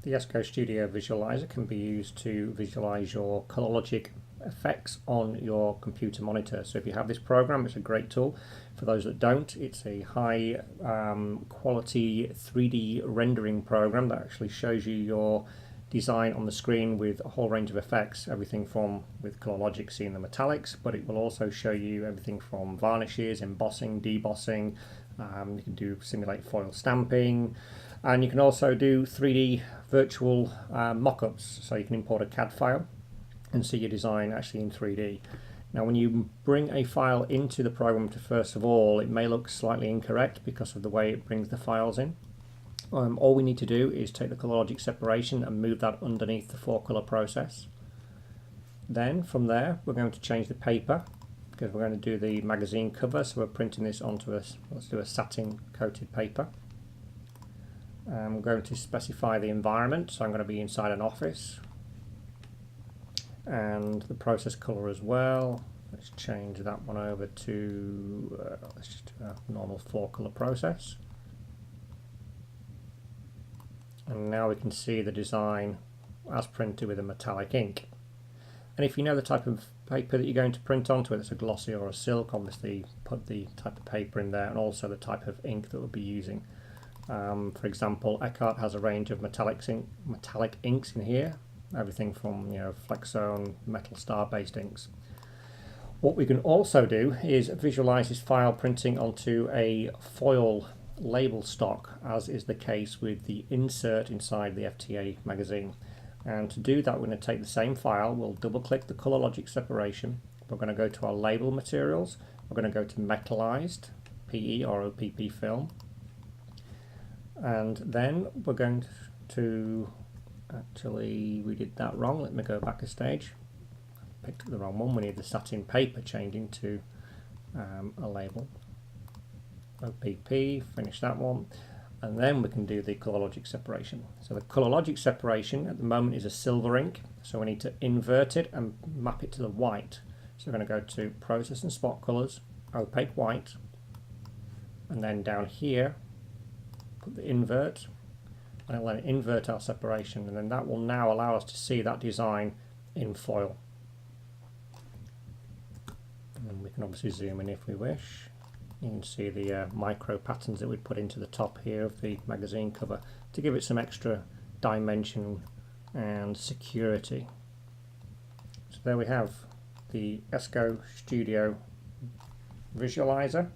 The Esko Studio visualizer can be used to visualize your ColorLogic effects on your computer monitor. So if you have this program, it's a great tool. For those that don't, it's a high quality 3D rendering program that actually shows you your design on the screen with a whole range of effects, everything from, with ColorLogic, seeing the metallics, but it will also show you everything from varnishes, embossing, debossing. You can do simulate foil stamping, and you can also do 3D virtual mock-ups, so you can import a CAD file and see your design actually in 3D. Now when you bring a file into the program, first of all, it may look slightly incorrect because of the way it brings the files in. All we need to do is take the ColorLogic separation and move that underneath the 4-color process. Then from there we're going to change the paper, because we're going to do the magazine cover, so we're printing this onto let's do a satin coated paper. I'm going to specify the environment, so I'm going to be inside an office, and the process color as well. Let's change that one over to let's just do a normal 4-color process. And now we can see the design as printed with a metallic ink. And if you know the type of paper that you're going to print onto, whether it's a glossy or a silk, obviously put the type of paper in there and also the type of ink that we'll be using. For example, Eckhart has a range of metallic inks in here, everything from Flexone, Metal Star based inks. What we can also do is visualize this file printing onto a foil label stock, as is the case with the insert inside the FTA magazine. And to do that, we're going to take the same file, we'll double click the ColorLogic separation, we're going to go to our label materials, we're going to go to metallized PE or OPP film, and then we're going to, actually we did that wrong, let me go back a stage, picked up the wrong one, we need the satin paper changing to a label. OPP, finish that one, and then we can do the ColorLogic separation. So the ColorLogic separation at the moment is a silver ink, so we need to invert it and map it to the white. So we're going to go to Process and Spot Colors, Opaque White, and then down here put the invert, and let it invert our separation, and then that will now allow us to see that design in foil. And we can obviously zoom in if we wish. You can see the micro patterns that we put into the top here of the magazine cover to give it some extra dimension and security. So there we have the Esko Studio visualizer,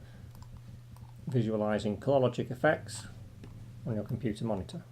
visualizing ColorLogic effects on your computer monitor.